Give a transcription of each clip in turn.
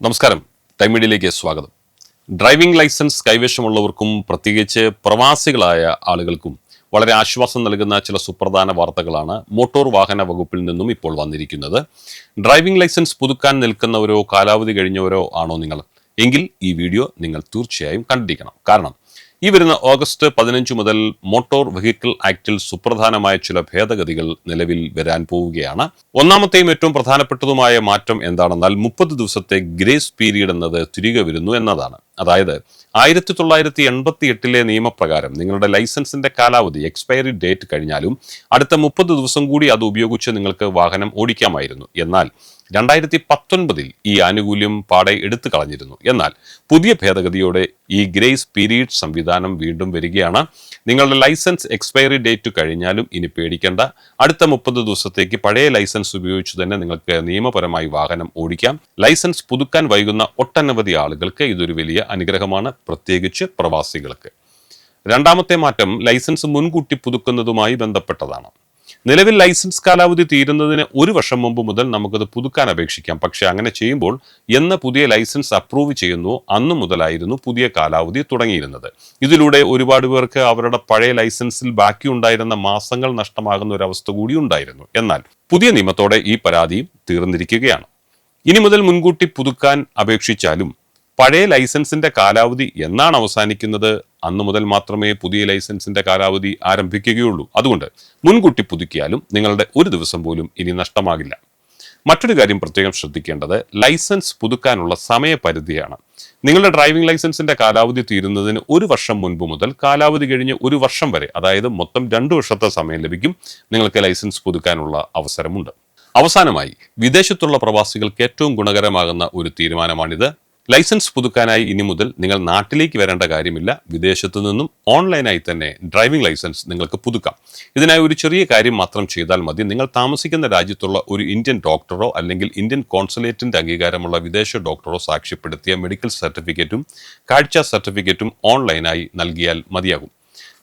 നമസ്കാരം, ടൈം മീഡിയയിലേക്ക് സ്വാഗതം. ഡ്രൈവിംഗ് ലൈസൻസ് കൈവശമുള്ളവർക്കും പ്രത്യേകിച്ച് പ്രവാസികളായ ആളുകൾക്കും വളരെ ആശ്വാസം നൽകുന്ന ചില സുപ്രധാന വാർത്തകളാണ് മോട്ടോർ വാഹന വകുപ്പിൽ നിന്നും ഇപ്പോൾ വന്നിരിക്കുന്നത്. ഡ്രൈവിംഗ് ലൈസൻസ് പുതുക്കാൻ നിൽക്കുന്നവരോ കാലാവധി കഴിഞ്ഞവരോ ആണോ നിങ്ങൾ എങ്കിൽ ഈ വീഡിയോ നിങ്ങൾ തീർച്ചയായും കണ്ടിരിക്കണം. കാരണം ഈ വരുന്ന ഓഗസ്റ്റ് 15 മുതൽ മോട്ടോർ വെഹിക്കിൾ ആക്ടിൽ സുപ്രധാനമായ ചില ഭേദഗതികൾ നിലവിൽ വരാൻ പോവുകയാണ്. ഒന്നാമത്തെയും ഏറ്റവും പ്രധാനപ്പെട്ടതുമായ മാറ്റം എന്താണെന്നാൽ 30 ദിവസത്തെ ഗ്രേസ് പീരീഡ് എന്നത് തിരികെ വരുന്നു എന്നതാണ്. അതായത് 1988 നിയമപ്രകാരം നിങ്ങളുടെ ലൈസൻസിന്റെ കാലാവധി എക്സ്പയറി ഡേറ്റ് കഴിഞ്ഞാലും അടുത്ത 30 ദിവസം കൂടി അത് ഉപയോഗിച്ച് നിങ്ങൾക്ക് വാഹനം ഓടിക്കാമായിരുന്നു. എന്നാൽ 2019 ഈ ആനുകൂല്യം പാടെ എടുത്തു കളഞ്ഞിരുന്നു. എന്നാൽ പുതിയ ഭേദഗതിയോടെ ഈ ഗ്രേസ് പീരീഡ് സംവിധാനം വീണ്ടും വരികയാണ്. നിങ്ങളുടെ ലൈസൻസ് എക്സ്പയറി ഡേറ്റ് കഴിഞ്ഞാലും ഇനി പേടിക്കേണ്ട. അടുത്ത 30 ദിവസത്തേക്ക് പഴയ ലൈസൻസ് ഉപയോഗിച്ച് തന്നെ നിങ്ങൾക്ക് നിയമപരമായി വാഹനം ഓടിക്കാം. ലൈസൻസ് പുതുക്കാൻ വൈകുന്ന ഒട്ടനവധി ആളുകൾക്ക് ഇതൊരു വലിയ അനുഗ്രഹമാണ്, പ്രത്യേകിച്ച് പ്രവാസികൾക്ക്. രണ്ടാമത്തെ മാറ്റം ലൈസൻസ് മുൻകൂട്ടി പുതുക്കുന്നതുമായി ബന്ധപ്പെട്ടതാണ്. നിലവിൽ ലൈസൻസ് കാലാവധി തീരുന്നതിന് 1 വർഷം മുമ്പ് മുതൽ നമുക്കത് പുതുക്കാൻ അപേക്ഷിക്കാം. പക്ഷെ അങ്ങനെ ചെയ്യുമ്പോൾ എന്ന് പുതിയ ലൈസൻസ് അപ്രൂവ് ചെയ്യുന്നു അന്നു മുതലായിരുന്നു പുതിയ കാലാവധി തുടങ്ങിയിരുന്നത്. ഇതിലൂടെ ഒരുപാട് പേർക്ക് അവരുടെ പഴയ ലൈസൻസിൽ ബാക്കിയുണ്ടായിരുന്ന മാസങ്ങൾ നഷ്ടമാകുന്ന ഒരു അവസ്ഥ കൂടി ഉണ്ടായിരുന്നു. എന്നാൽ പുതിയ നിയമത്തോടെ ഈ പരാതിയും തീർന്നിരിക്കുകയാണ്. ഇനി മുതൽ മുൻകൂട്ടി പുതുക്കാൻ അപേക്ഷിച്ചാലും പഴയ ലൈസൻസിന്റെ കാലാവധി എന്നാണ് അവസാനിക്കുന്നത് അന്നു മുതൽ മാത്രമേ പുതിയ ലൈസൻസിന്റെ കാലാവധി ആരംഭിക്കുകയുള്ളൂ. അതുകൊണ്ട് മുൻകൂട്ടി പുതുക്കിയാലും നിങ്ങളുടെ 1 ദിവസം പോലും ഇനി നഷ്ടമാകില്ല. മറ്റൊരു കാര്യം പ്രത്യേകം ശ്രദ്ധിക്കേണ്ടത് ലൈസൻസ് പുതുക്കാനുള്ള സമയപരിധിയാണ്. നിങ്ങളുടെ ഡ്രൈവിംഗ് ലൈസൻസിന്റെ കാലാവധി തീരുന്നതിന് 1 വർഷം മുൻപ് മുതൽ കാലാവധി കഴിഞ്ഞ് 1 വർഷം വരെ, അതായത് മൊത്തം 2 വർഷത്തെ സമയം ലഭിക്കും. നിങ്ങൾക്ക് ലൈസൻസ് പുതുക്കാനുള്ള അവസരമുണ്ട്. അവസാനമായി വിദേശത്തുള്ള പ്രവാസികൾക്ക് ഏറ്റവും ഗുണകരമാകുന്ന ഒരു തീരുമാനമാണിത്. ലൈസൻസ് പുതുക്കാനായി ഇനി മുതൽ നിങ്ങൾ നാട്ടിലേക്ക് വരേണ്ട കാര്യമില്ല. വിദേശത്തു നിന്നും ഓൺലൈനായി തന്നെ ഡ്രൈവിംഗ് ലൈസൻസ് നിങ്ങൾക്ക് പുതുക്കാം. ഇതിനായി ഒരു ചെറിയ കാര്യം മാത്രം ചെയ്താൽ മതി. നിങ്ങൾ താമസിക്കുന്ന രാജ്യത്തുള്ള ഒരു ഇന്ത്യൻ ഡോക്ടറോ അല്ലെങ്കിൽ ഇന്ത്യൻ കോൺസുലേറ്റിന്റെ അംഗീകാരമുള്ള വിദേശ ഡോക്ടറോ സാക്ഷ്യപ്പെടുത്തിയ മെഡിക്കൽ സർട്ടിഫിക്കറ്റും കാഴ്ച സർട്ടിഫിക്കറ്റും ഓൺലൈനായി നൽകിയാൽ മതിയാകും.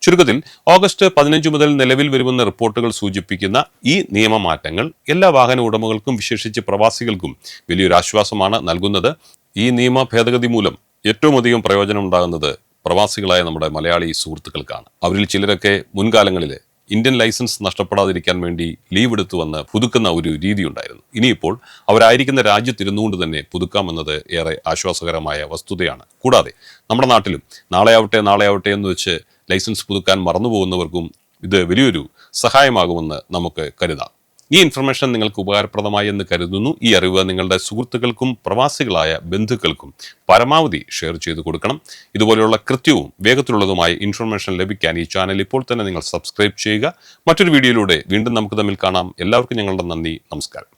ചുരുക്കത്തിൽ ഓഗസ്റ്റ് 15 മുതൽ നിലവിൽ വരുമെന്ന റിപ്പോർട്ടുകൾ സൂചിപ്പിക്കുന്ന ഈ നിയമമാറ്റങ്ങൾ എല്ലാ വാഹന ഉടമകൾക്കും വിശേഷിച്ച് പ്രവാസികൾക്കും വലിയൊരു ആശ്വാസമാണ് നൽകുന്നത്. ഈ നിയമ ഭേദഗതി മൂലം ഏറ്റവും അധികം പ്രയോജനം ഉണ്ടാകുന്നത് പ്രവാസികളായ നമ്മുടെ മലയാളി സുഹൃത്തുക്കൾക്കാണ്. അവരിൽ ചിലരൊക്കെ മുൻകാലങ്ങളിൽ ഇന്ത്യൻ ലൈസൻസ് നഷ്ടപ്പെടാതിരിക്കാൻ വേണ്ടി ലീവ് എടുത്തു വന്ന് പുതുക്കുന്ന ഒരു രീതി ഉണ്ടായിരുന്നു. ഇനിയിപ്പോൾ അവരായിരിക്കുന്ന രാജ്യത്തിരുന്നുകൊണ്ട് തന്നെ പുതുക്കാമെന്നത് ഏറെ ആശ്വാസകരമായ വസ്തുതയാണ്. കൂടാതെ നമ്മുടെ നാട്ടിലും നാളെയാവട്ടെ എന്ന് വെച്ച് ലൈസൻസ് പുതുക്കാൻ മറന്നുപോകുന്നവർക്കും ഇത് വലിയൊരു സഹായമാകുമെന്ന് നമുക്ക് കരുതാം. ഈ ഇൻഫർമേഷൻ നിങ്ങൾക്ക് ഉപകാരപ്രദമായി എന്ന് കരുതുന്നു. ഈ അറിവ് നിങ്ങളുടെ സുഹൃത്തുക്കൾക്കും പ്രവാസികളായ ബന്ധുക്കൾക്കും പരമാവധി ഷെയർ ചെയ്ത് കൊടുക്കണം. ഇതുപോലെയുള്ള കൃത്യവും വേഗത്തിലുള്ളതുമായ ഇൻഫർമേഷൻ ലഭിക്കാൻ ഈ ചാനൽ ഇപ്പോൾ തന്നെ നിങ്ങൾ സബ്സ്ക്രൈബ് ചെയ്യുക. മറ്റൊരു വീഡിയോയിലൂടെ വീണ്ടും നമുക്ക് തമ്മിൽ കാണാം. എല്ലാവർക്കും ഞങ്ങളുടെ നന്ദി, നമസ്കാരം.